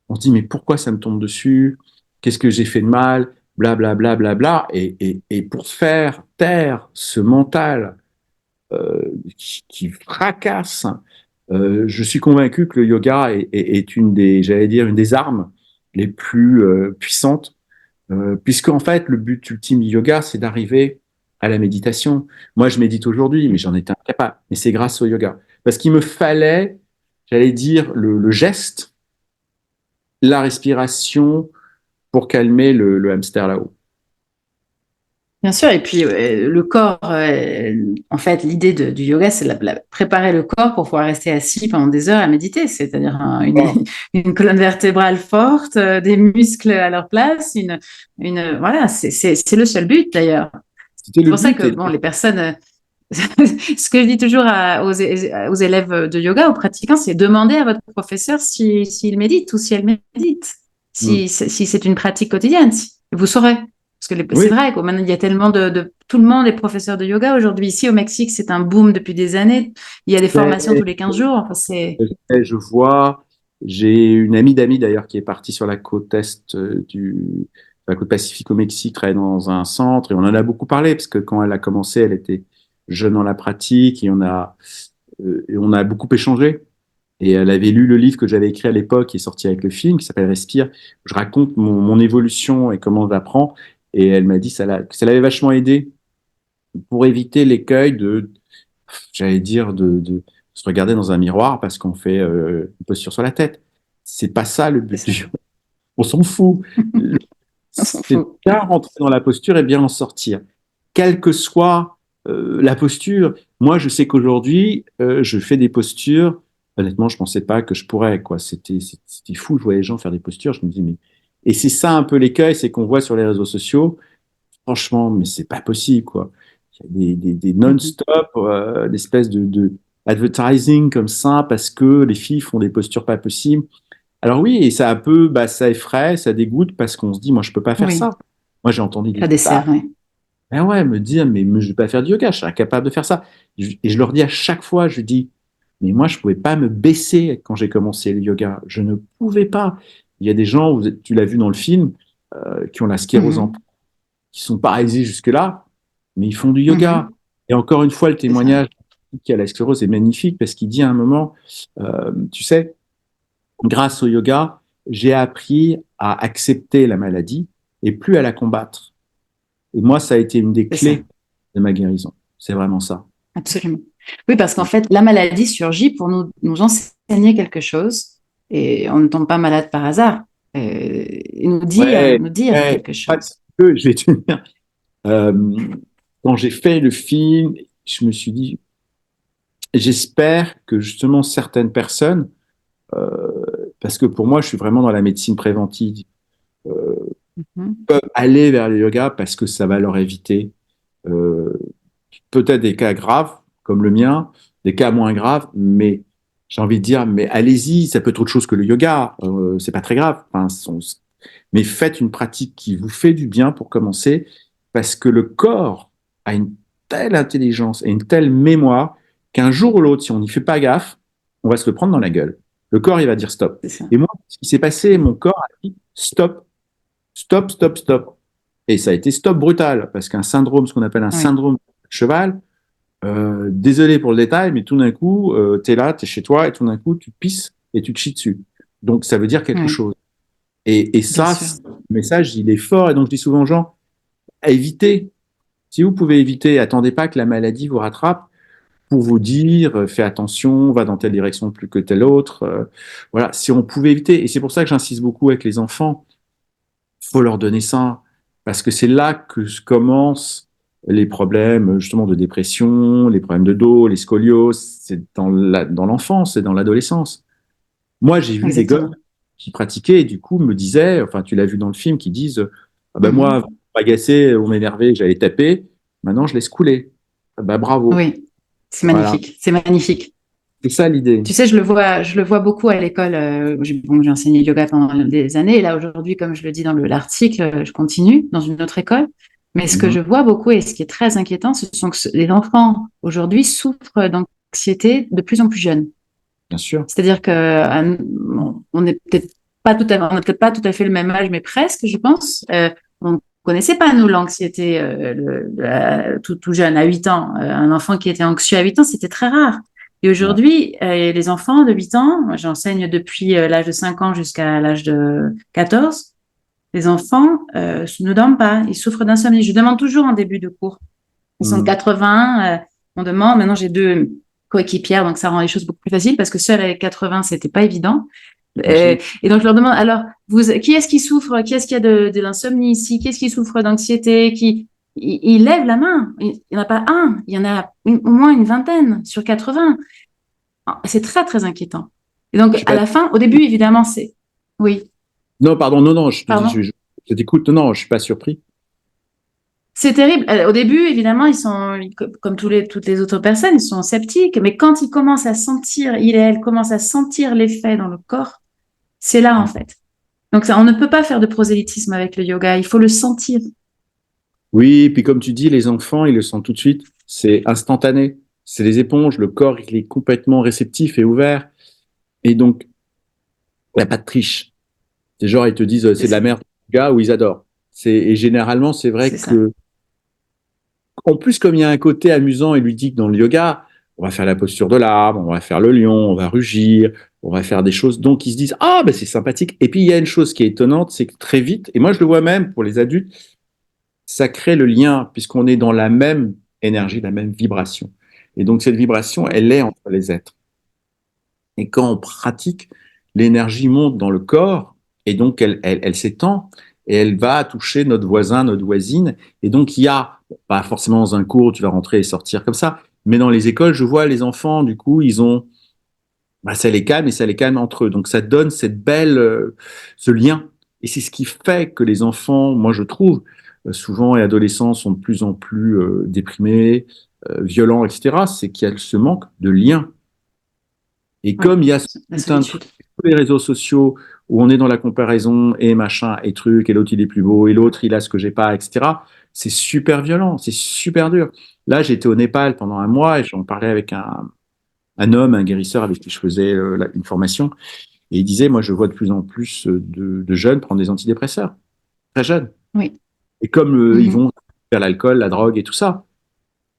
On se dit, mais pourquoi ça me tombe dessus? Qu'est-ce que j'ai fait de mal? Bla, bla, bla, bla, bla. Et pour faire taire ce mental qui fracasse. Je suis convaincu que le yoga est une des, j'allais dire, une des armes les plus puissantes, puisque en fait, le but ultime du yoga, c'est d'arriver à la méditation. Moi, je médite aujourd'hui, mais j'en étais incapable. Mais c'est grâce au yoga. Parce qu'il me fallait, j'allais dire, le geste, la respiration pour calmer le hamster là-haut.
Bien sûr, et puis le corps, en fait, l'idée du yoga, c'est de préparer le corps pour pouvoir rester assis pendant des heures à méditer, c'est-à-dire
Oh,
une colonne vertébrale forte, des muscles à leur place, voilà, c'est le seul but d'ailleurs.
c'était
C'est
le
pour ça
but.
que bon, les personnes, ce que je dis toujours aux élèves de yoga, aux pratiquants, c'est demander à votre professeur s'il médite ou si elle médite,
Mm.
si c'est une pratique quotidienne. Vous saurez. Parce que c'est
Oui,
vrai quoi, maintenant, il y a tellement tout le monde est professeur de yoga aujourd'hui. Ici, au Mexique, c'est un boom depuis des années. Il y a des formations tous les 15 jours. Enfin,
je vois. J'ai une amie d'amis d'ailleurs qui est partie sur la côte est la côte Pacifique au Mexique, travaille dans un centre et on en a beaucoup parlé parce que quand elle a commencé, elle était jeune dans la pratique et on a beaucoup échangé. Et elle avait lu le livre que j'avais écrit à l'époque, qui est sorti avec le film, qui s'appelle Respire. Je raconte mon évolution et comment j'apprends. Et elle m'a dit que ça l'avait vachement aidé pour éviter l'écueil j'allais dire, de se regarder dans un miroir parce qu'on fait une posture sur la tête. C'est pas ça le
c'est
but
ça.
du jeu. On s'en fout.
On s'en
C'est
fout.
bien rentrer dans la posture et bien en sortir. Quelle que soit la posture. Moi, je sais qu'aujourd'hui, je fais des postures. Honnêtement, je pensais pas que je pourrais, quoi. C'était fou. Je voyais les gens faire des postures. Je me dis, mais. Et c'est ça un peu l'écueil, c'est qu'on voit sur les réseaux sociaux. Franchement, mais c'est pas possible, quoi. Il y a des
Mhm.
non-stop, d'espèces de advertising comme ça, parce que les filles font des postures pas possibles. Alors oui, et ça un peu, bah, ça effraie, ça dégoûte, parce qu'on se dit, moi, je peux pas faire
Oui,
ça. Moi, j'ai entendu
ça
des tas.
dessert, oui.
Ben ouais, me dire, mais je vais pas faire du yoga, je suis incapable de faire ça. Et je leur dis à chaque fois, je dis, mais moi, je pouvais pas me baisser quand j'ai commencé le yoga. Je ne pouvais pas. Il y a des gens, tu l'as vu dans le film, qui ont la sclérose en
Mhm.
qui sont paralysés jusque-là, mais ils font du yoga.
Mhm.
Et encore une fois, le
C'est ça.
témoignage qui a la sclérose est magnifique parce qu'il dit à un moment, tu sais, grâce au yoga, j'ai appris à accepter la maladie et plus à la combattre. Et moi, ça a été une des
C'est ça.
clés de ma guérison. C'est vraiment ça.
Absolument. Oui, parce qu'en fait, la maladie surgit pour nous enseigner quelque chose et on ne tombe pas malade par hasard. Et
Ouais,
nous dire
ouais,
quelque chose.
parce que je vais te dire, euh, quand j'ai fait le film, je me suis dit, j'espère que justement certaines personnes, parce que pour moi, je suis vraiment dans la médecine préventive, euh,
Mhm.
peuvent aller vers le yoga parce que ça va leur éviter euh, peut-être des cas graves comme le mien, des cas moins graves, mais j'ai envie de dire, mais allez-y, ça peut être autre chose que le yoga, c'est pas très grave. Enfin, mais faites une pratique qui vous fait du bien pour commencer, parce que le corps a une telle intelligence et une telle mémoire qu'un jour ou l'autre, si on n'y fait pas gaffe, on va se le prendre dans la gueule. Le corps, il va dire stop.
C'est ça.
Et moi, ce qui s'est passé, mon corps a dit stop, stop, stop, stop. Et ça a été stop brutal, parce qu'un syndrome, ce qu'on appelle un
Oui,
syndrome de cheval, désolé pour le détail, mais tout d'un coup, tu es là, tu es chez toi, et tout d'un coup, tu pisses et tu te chies dessus. Donc, ça veut dire quelque
oui,
chose. Et
bien
ça,
sûr.
le message, il est fort. Et donc, je dis souvent aux gens, évitez. Si vous pouvez éviter, attendez pas que la maladie vous rattrape pour vous dire, fais attention, va dans telle direction plus que telle autre. Voilà, si on pouvait éviter. Et c'est pour ça que j'insiste beaucoup avec les enfants. Faut leur donner ça. Parce que c'est là que commencent les problèmes, justement, de dépression, les problèmes de dos, les scolioses. C'est dans l'enfance, c'est dans l'adolescence. Moi, j'ai vu des gars
Exactement.
qui pratiquaient et du coup me disaient, enfin, tu l'as vu dans le film, qui disent, ah ben moi,
Mhm.
on m'agaçait, on m'énervait, j'allais taper. Maintenant, je laisse couler. Ah ben, bravo.
Oui, c'est
Voilà.
magnifique. C'est magnifique.
C'est ça l'idée.
Tu sais, je le vois beaucoup à l'école. J'ai enseigné le yoga pendant des années. Et là, aujourd'hui, comme je le dis dans l'article, je continue dans une autre école. Mais ce que
Mhm.
je vois beaucoup et ce qui est très inquiétant, ce sont que les enfants aujourd'hui souffrent d'anxiété de plus en plus jeunes.
Bien sûr.
C'est-à-dire que on n'est peut-être pas tout à, on n'a peut-être pas tout à fait le même âge, mais presque, je pense. On connaissait pas, nous, l'anxiété tout jeune, à 8 ans. Un enfant qui était anxieux à 8 ans, c'était très rare. Et
Ouais.
aujourd'hui, les enfants de 8 ans, moi, j'enseigne depuis l'âge de 5 ans jusqu'à l'âge de 14, les enfants ne dorment pas, ils souffrent d'insomnie. Je demande toujours en début de cours. Ils sont
Mhm.
80, on demande. Maintenant, j'ai deux coéquipières, donc ça rend les choses beaucoup plus faciles parce que seule avec 80, c'était pas évident.
J'imagine.
Et donc, je leur demande, alors, qui est-ce qui souffre? Qui est-ce qui a de l'insomnie ici? Qui est-ce qui souffre d'anxiété? il lève la main. Il n'y en a pas un, il y en a au moins une vingtaine sur 80. C'est très, très inquiétant. Et
Je
donc,
suis
à
pas.
la fin, au début, évidemment, c'est... Oui,
Non, pardon, non, non, je te dis,
pardon.
je t'écoute. Non, non, je suis pas surpris.
C'est terrible. Au début, évidemment, comme toutes les autres personnes, ils sont sceptiques. Mais quand ils commencent à sentir, il et elle commencent à sentir l'effet dans le corps, c'est là, en fait. Donc, ça, on ne peut pas faire de prosélytisme avec le yoga. Il faut le sentir.
Oui, puis comme tu dis, les enfants, ils le sentent tout de suite. C'est instantané. C'est des éponges. Le corps, il est complètement réceptif et ouvert. Et donc, il n'y a pas de triche. C'est genre, ils te disent,
C'est
c'est de la
ça.
merde, gars, ou ils adorent. Et généralement, c'est vrai
C'est ça.
que, en plus, comme il y a un côté amusant et ludique dans le yoga, on va faire la posture de l'arbre, on va faire le lion, on va rugir, on va faire des choses. Donc, ils se disent, ah, ben, c'est sympathique. Et puis, il y a une chose qui est étonnante, c'est que très vite, et moi, je le vois même pour les adultes, ça crée le lien, puisqu'on est dans la même énergie, la même vibration. Et donc, cette vibration, elle est entre les êtres. Et quand on pratique, l'énergie monte dans le corps et donc elle s'étend et elle va toucher notre voisin, notre voisine. Et donc il y a, pas forcément dans un cours, tu vas rentrer et sortir comme ça, mais dans les écoles, je vois les enfants, du coup, ils ont, bah, ça les calme et ça les calme entre eux. Donc ça donne cette belle, ce lien. Et c'est ce qui fait que les enfants, moi je trouve, souvent et adolescents sont de plus en plus déprimés, violents, etc. C'est qu'il y a ce manque de lien. Et
Oui,
comme il y a
la
tout un truc,
solitude.
tous les réseaux sociaux où on est dans la comparaison et machin et truc, et l'autre il est plus beau, et l'autre il a ce que j'ai pas, etc., c'est super violent, c'est super dur. Là, j'étais au Népal pendant un mois et j'en parlais avec un homme, un guérisseur avec qui je faisais une formation, et il disait, moi je vois de plus en plus de jeunes prendre des antidépresseurs, très jeunes.
Oui.
Et comme ils
Mhm.
vont vers l'alcool, la drogue et tout ça,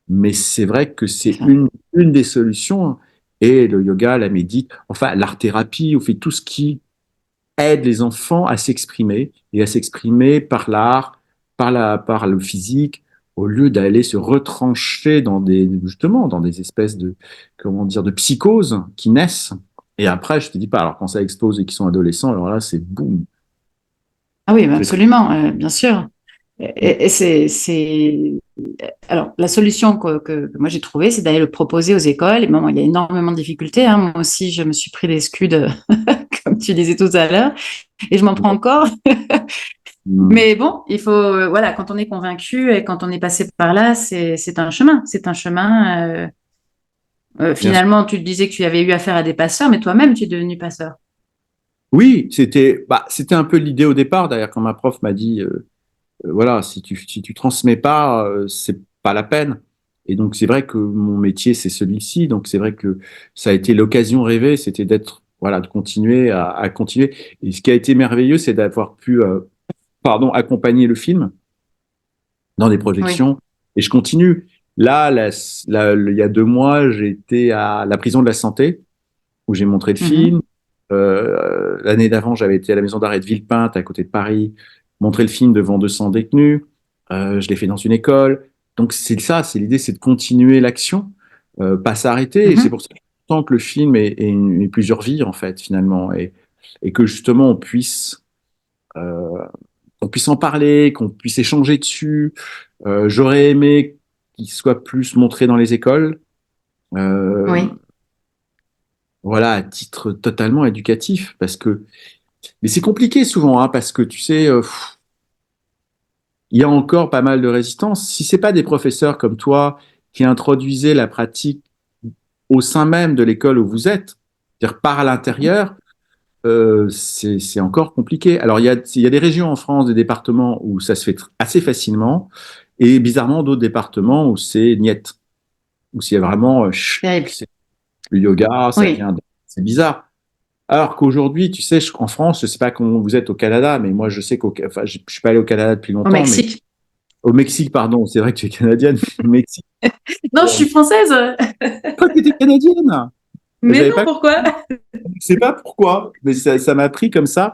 mais c'est vrai que
C'est
c'est
ça.
une des solutions. Et le yoga, la médite, enfin l'art-thérapie, on fait tout ce qui aide les enfants à s'exprimer et à s'exprimer par l'art, par le physique, au lieu d'aller se retrancher dans des, justement, dans des espèces de, comment dire, de psychoses qui naissent. Et après, je te dis pas, alors quand ça explose et qu'ils sont adolescents, alors là, c'est boum.
Ah oui, bah
C'est très-
absolument, bien sûr. Et Alors, la solution que moi j'ai trouvée, c'est d'aller le proposer aux écoles. Et bon, il y a énormément de difficultés, hein. Moi aussi, je me suis pris des scuds, comme tu disais tout à l'heure, et je m'en prends encore.
Hmm.
Mais bon, il faut, voilà, quand on est convaincu et quand on est passé par là, c'est un chemin. C'est un chemin.
Bien sûr.
Finalement, tu te disais que tu avais eu affaire à des passeurs, mais toi-même, tu es devenu passeur.
Oui, c'était un peu l'idée au départ. D'ailleurs, quand ma prof m'a dit, voilà, si tu transmets pas, c'est pas la peine. Et donc, c'est vrai que mon métier, c'est celui-ci. Donc, c'est vrai que ça a été l'occasion rêvée, c'était d'être, voilà, de continuer à continuer. Et ce qui a été merveilleux, c'est d'avoir pu, pardon, accompagner le film dans des
Oui.
projections. Et je continue. Là, il y a 2 mois, j'ai été à la prison de la santé où j'ai montré le
Mhm.
film. L'année d'avant, j'avais été à la maison d'arrêt de Villepinte, à côté de Paris, montrer le film devant 200 détenus. Je l'ai fait dans une école. Donc c'est ça, c'est l'idée, c'est de continuer l'action, pas s'arrêter. Et c'est
Mhm.
pour ça que je sens que le film est plusieurs vies en fait finalement, et que justement euh, on puisse en parler, qu'on puisse échanger dessus. J'aurais aimé qu'il soit plus montré dans les écoles. Euh,
Oui.
voilà, à titre totalement éducatif, parce que mais c'est compliqué souvent, hein, parce que tu sais, il y a encore pas mal de résistance. Si c'est pas des professeurs comme toi qui introduisaient la pratique au sein même de l'école où vous êtes, c'est-à-dire par l'intérieur, c'est encore compliqué. Alors il y a des régions en France, des départements où ça se fait assez facilement, et bizarrement d'autres départements où c'est niette, où c'est vraiment
Terrible.
c'est le yoga, ça
Oui.
vient, c'est bizarre. Alors qu'aujourd'hui, tu sais, en France, je sais pas comment vous êtes au Canada, mais moi, je sais enfin, je suis pas allé au Canada depuis
Au
longtemps, mais
Mexique.
au Mexique, pardon, c'est vrai que tu es canadienne, mais au Mexique,
Non, je suis française.
quoi, tu étais canadienne?
Mais
J'avais
non,
pas,
pourquoi?
je sais pas pourquoi, mais ça m'a pris comme ça.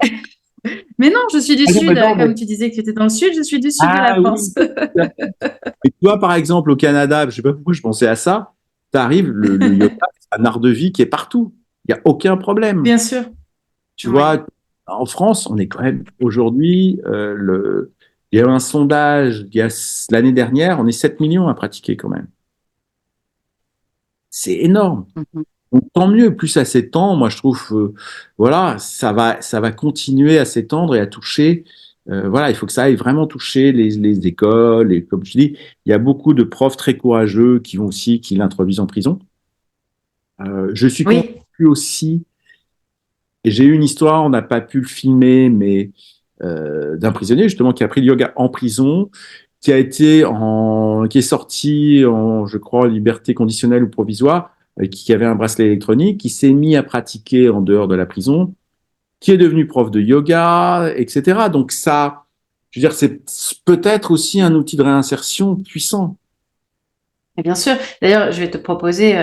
Mais non, je suis du
Ah non, mais
sud.
non,
Comme
mais,
tu disais que tu étais dans le sud, je suis du sud de la
ah
France.
oui. Et toi, par exemple, au Canada, je sais pas pourquoi je pensais à ça, tu arrives, le yoga, c'est un art de vie qui est partout. Il n'y a aucun problème.
Bien sûr.
Tu
Oui.
vois, en France, on est quand même aujourd'hui, Il y a eu un sondage l'année dernière, on est 7 millions à pratiquer quand même. C'est énorme.
Mhm.
Donc, tant mieux, plus ça s'étend, moi je trouve, voilà, ça va continuer à s'étendre et à toucher. Voilà, il faut que ça aille vraiment toucher les écoles. Et comme je dis, il y a beaucoup de profs très courageux qui vont aussi, qui l'introduisent en prison. Je suis
Oui,
convaincu aussi, et j'ai eu une histoire, on n'a pas pu le filmer, mais d'un prisonnier justement qui a appris le yoga en prison, qui est sorti en, je crois, liberté conditionnelle ou provisoire, qui avait un bracelet électronique, qui s'est mis à pratiquer en dehors de la prison, qui est devenu prof de yoga, etc. Donc ça, je veux dire, c'est peut-être aussi un outil de réinsertion puissant.
et bien sûr. D'ailleurs, je vais te proposer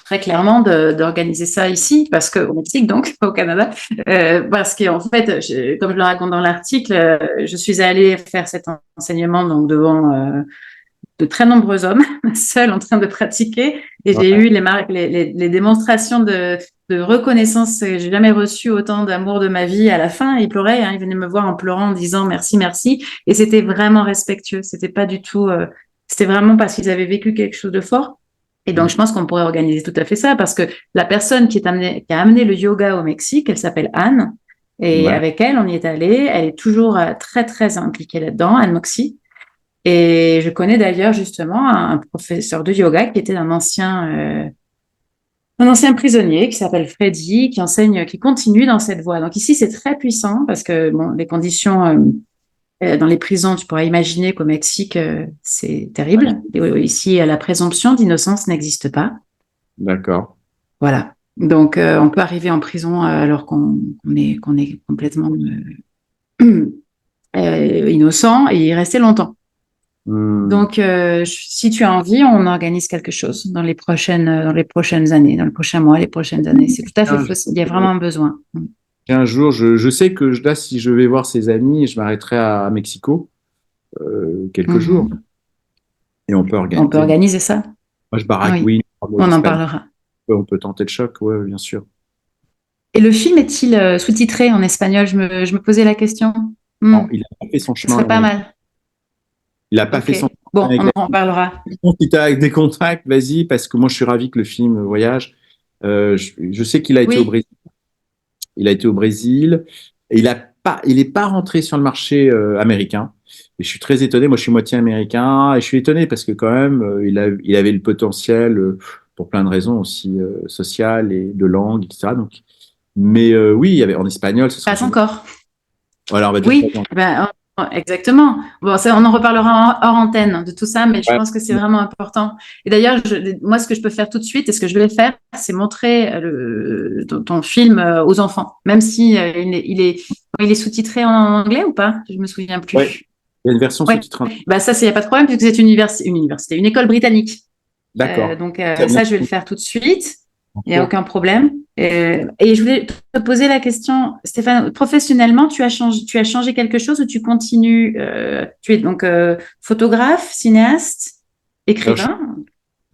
très clairement d'organiser ça ici, parce que au Mexique, donc au Canada, parce qu'en fait, comme je le raconte dans l'article, je suis allée faire cet enseignement donc devant de très nombreux hommes, seuls en train de pratiquer, et j'ai
Ouais.
eu les démonstrations de reconnaissance. J'ai jamais reçu autant d'amour de ma vie à la fin. Ils pleuraient, hein, ils venaient me voir en pleurant, en disant merci, merci, et c'était vraiment respectueux. C'était pas du tout, c'était vraiment parce qu'ils avaient vécu quelque chose de fort. Et donc, je pense qu'on pourrait organiser tout à fait ça, parce que la personne qui a amené le yoga au Mexique, elle s'appelle Anne. Et
Ouais.
avec elle, on y est allé. Elle est toujours très, très impliquée là-dedans, Anne Moxie. Et je connais d'ailleurs justement un professeur de yoga qui était un ancien prisonnier qui s'appelle Freddy, qui enseigne, qui continue dans cette voie. Donc ici, c'est très puissant parce que bon, les conditions dans les prisons, tu pourrais imaginer qu'au Mexique, c'est terrible. Et ici, la présomption d'innocence n'existe pas.
D'accord.
Voilà. Donc, on peut arriver en prison alors qu'on est complètement innocent et y rester longtemps.
Hmm.
Donc, si tu as envie, on organise quelque chose dans les prochaines années, dans les prochains mois, les prochaines années. C'est tout à fait
Un
possible. Il y a vraiment un besoin.
Un jour, je sais que là, si je vais voir ses amis, je m'arrêterai à Mexico quelques jours
Mhm.
et on peut
On peut
organiser.
organiser ça.
Moi, je
Oui,
baragouine trois mots
on en
d'espagnol.
parlera.
On peut tenter le choc, ouais, bien sûr.
Et le film est-il sous-titré en espagnol? Je me posais la question.
Non,
Hmm,
il n'a pas fait son
ce
chemin en
serait pas
Amérique.
mal.
Il n'a pas
Ok.
fait son chemin
Bon,
avec
on
la.
en parlera.
Si tu as des contacts, vas-y, parce que moi, je suis ravi que le film voyage. Je sais qu'il a été au
Oui.
Brésil. Il a été au Brésil et il est pas rentré sur le marché américain. Et je suis très étonné. Moi, je suis moitié américain et je suis étonné parce que quand même, il avait le potentiel pour plein de raisons aussi sociales et de langue, etc. Donc, mais oui, il y avait en espagnol, ce serait
Pas
génial.
encore.
Voilà, on va dire ça.
Oui, ben, exactement. Bon, ça, on en reparlera hors antenne de tout ça, mais je
Ouais.
pense que c'est vraiment important. Et d'ailleurs, moi, ce que je peux faire tout de suite et ce que je vais faire, c'est montrer ton film aux enfants, même si il est sous-titré en anglais ou pas? Je me souviens
Ouais.
plus.
Il y a une version
Ouais,
sous-titrée.
bah ça, il n'y a pas de problème puisque c'est une université, une école britannique.
D'accord.
Donc
Très bien.
ça, je vais le faire tout de suite.
Bien
Il n'y a
sûr.
aucun problème. Et je voulais te poser la question, Stéphane, professionnellement, tu as changé quelque chose ou tu continues, tu es donc photographe, cinéaste,
Alors,
écrivain?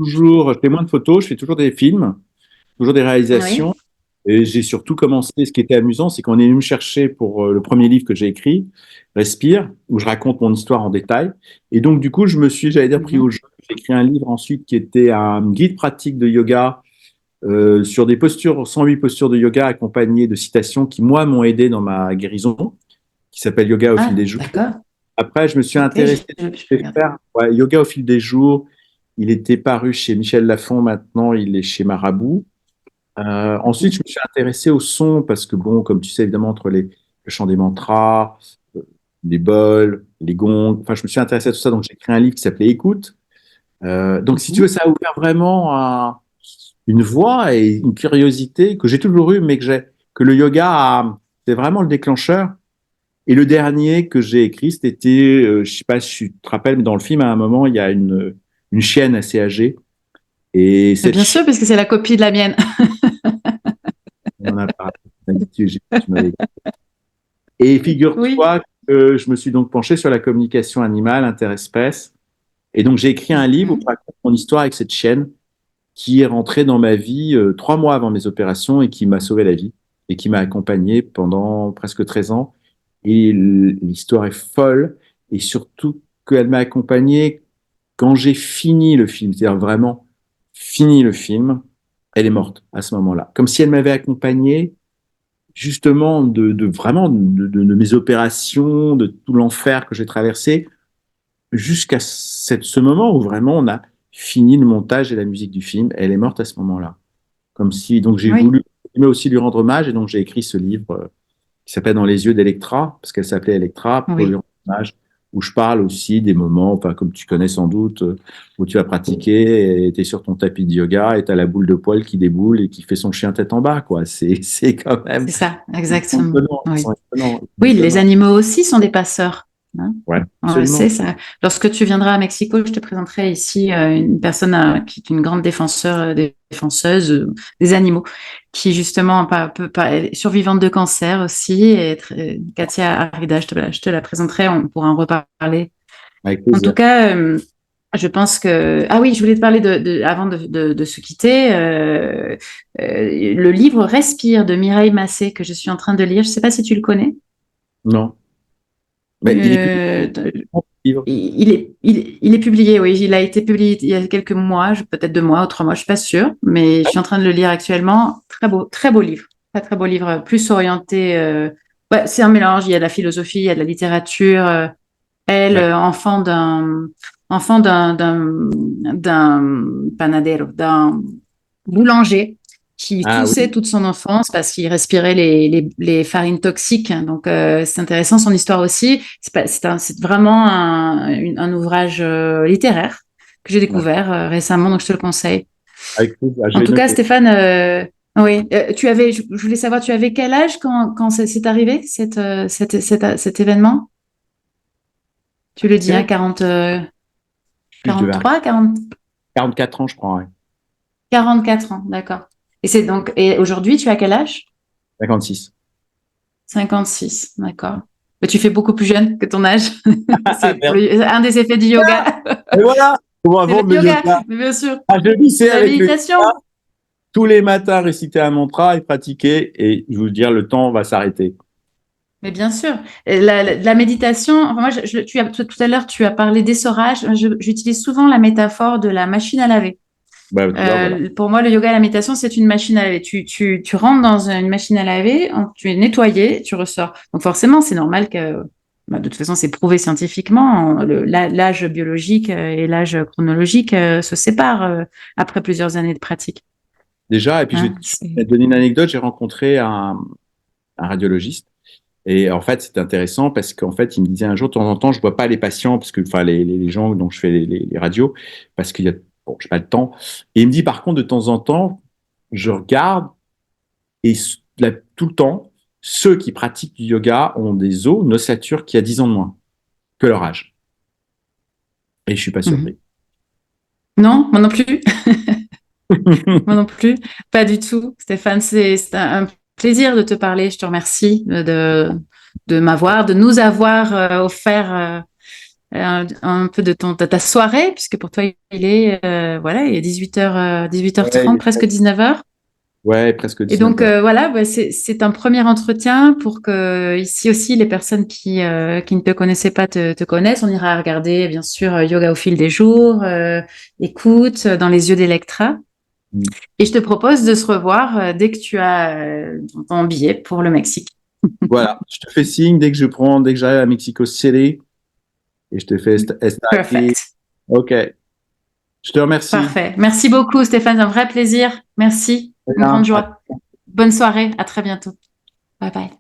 je fais moins de photos, je fais toujours des films, toujours des réalisations.
Oui.
Et j'ai surtout commencé, ce qui était amusant, c'est qu'on est venu me chercher pour le premier livre que j'ai écrit, Respire, où je raconte mon histoire en détail. Et donc, du coup, j'allais dire, pris au
Mhm.
jeu. J'ai écrit un livre ensuite qui était un guide pratique de yoga sur des postures, 108 postures de yoga accompagnées de citations qui, moi, m'ont aidé dans ma guérison, qui s'appelle Yoga au fil des
Ah,
jours.
d'accord.
Après, je me suis
Ok,
intéressé,
je peux
je vais
regarder.
faire Yoga au fil des jours. Il était paru chez Michel Lafon, maintenant il est chez Marabout. Ensuite, je
Mhm.
me suis intéressé au son parce que, bon, comme tu sais, évidemment, entre le chant des mantras, euh, les bols, les gongs, enfin, je me suis intéressé à tout ça. Donc, j'ai écrit un livre qui s'appelait Écoute. Donc, si tu veux,
Mhm.
ça a ouvert vraiment une voie et une curiosité que j'ai toujours eue, mais que le yoga c'est vraiment le déclencheur. Et le dernier que j'ai écrit, c'était, je sais pas si tu te rappelles, mais dans le film, à un moment, il y a une chienne assez âgée. Et
Mais
cette
bien
chienne,
sûr, puisque c'est la copie de la mienne.
on en a parlé, tu m'avais. Et
Oui.
figure-toi que je me suis donc penché sur la communication animale interespèce. Et donc, j'ai écrit un livre où je
Mhm.
raconte mon histoire avec cette chienne qui est rentrée dans ma vie 3 mois avant mes opérations et qui m'a sauvé la vie et qui m'a accompagné pendant presque 13 ans. Et l'histoire est folle. et surtout qu'elle m'a accompagné quand j'ai fini le film, c'est-à-dire vraiment fini le film, elle est morte à ce moment-là. Comme si elle m'avait accompagné justement vraiment de mes opérations, de tout l'enfer que j'ai traversé, jusqu'à ce moment où vraiment on a fini le montage et la musique du film. Elle est morte à ce moment-là. Comme si, donc j'ai
Oui,
voulu aussi lui rendre hommage et donc j'ai écrit ce livre qui s'appelle Dans les yeux d'Electra, parce qu'elle s'appelait Electra, pour lui
oui.
rendre hommage, où je parle aussi des moments, enfin, comme tu connais sans doute, où tu as pratiqué et tu es sur ton tapis de yoga et tu as la boule de poil qui déboule et qui fait son chien tête en bas, quoi. C'est quand même
C'est ça,
ils sont
exactement.
étonnants, ils
Oui.
sont étonnants, ils sont
Oui, les
étonnants.
animaux aussi sont des passeurs, hein.
Ouais,
On le sait,
absolument.
ça. Lorsque tu viendras à Mexico, je te présenterai ici une personne qui est une grande défenseuse des animaux, qui justement est survivante de cancer aussi, et Katia Arida, je te la présenterai, on pourra en reparler.
Avec
En tout
plaisir.
cas, je pense que... Ah oui, je voulais te parler avant de se quitter, le livre Respire de Mireille Massé que je suis en train de lire. Je ne sais pas si tu le connais.
Non. Mais il est publié
Euh,
en livre.
il est publié, oui. Il a été publié il y a quelques mois, peut-être 2 mois ou 3 mois, je suis pas sûre, mais je suis en train de le lire actuellement. Très beau livre, très beau livre, plus orienté. Ouais, c'est un mélange. Il y a de la philosophie, il y a de la littérature. Elle,
D'accord.
enfant d'un panadero, d'un boulanger qui
Ah
toussait
oui,
toute son enfance parce qu'il respirait les farines toxiques. Donc, c'est intéressant son histoire aussi. C'est vraiment un ouvrage littéraire que j'ai
ouais.
découvert récemment, donc je te le conseille.
Avec plaisir. Je
En
vais
tout cas,
noter.
Stéphane, oui, je voulais savoir, tu avais quel âge quand c'est arrivé, cet événement? Tu le dis,
Quel
hein,
âge? Je devais avoir
43, 40,
44 ans, je crois, ouais.
44 ans, d'accord. Et aujourd'hui, tu as quel âge?
56.
56, d'accord. Mais tu fais beaucoup plus jeune que ton âge.
Ah,
C'est
merde.
un des effets du yoga.
Et voilà. Bon,
C'est le
avant le
yoga,
yoga,
mais bien sûr.
je lissais
La
avec le yoga,
méditation.
tous les matins réciter un mantra et pratiquer. Et je vous dire, le temps va s'arrêter.
Mais bien sûr. Et la méditation, enfin, moi, tout à l'heure, tu as parlé d'essorage. J'utilise souvent la métaphore de la machine à laver.
Bah, tu vois, voilà.
Pour moi, le yoga et la méditation, c'est une machine à laver. Tu rentres dans une machine à laver, tu es nettoyé, tu ressors. Donc forcément, c'est normal que, bah, de toute façon, c'est prouvé scientifiquement, l'âge biologique et l'âge chronologique se séparent après plusieurs années de pratique.
Déjà, et puis
Hein,
je vais te donner une anecdote. J'ai rencontré un radiologiste. Et en fait, c'est intéressant parce qu'en fait, il me disait un jour, de temps en temps, je vois pas les patients, parce que, enfin, les gens dont je fais les radios, parce qu'il y a, bon, j'ai pas le temps. Et il me dit, par contre, de temps en temps, je regarde et tout le temps, ceux qui pratiquent du yoga ont des os, une ossature qui a 10 ans de moins que leur âge. Et je suis pas
mhm.
surpris.
Non, moi non plus. Moi non plus. Pas du tout. Stéphane, c'est un plaisir de te parler. Je te remercie de nous avoir offert un peu de ta soirée, puisque pour toi, voilà, il est 18h30,
Ouais,
presque 19h.
ouais, presque
Et
19
donc,
heures.
voilà, bah, c'est un premier entretien pour que ici aussi, les personnes qui ne te connaissaient pas te connaissent. On ira regarder, bien sûr, Yoga au fil des jours, écoute, dans les yeux d'Electra. Et je te propose de se revoir dès que tu as ton billet pour le Mexique.
Voilà, je te fais signe dès que j'arrive à Mexico City et je te fais estar aquí.
Perfect.
Ok, je te remercie.
Parfait. Merci beaucoup, Stéphane. C'est un vrai plaisir. Merci. Une grande
Bien.
joie. Bonne soirée. À très bientôt. Bye bye.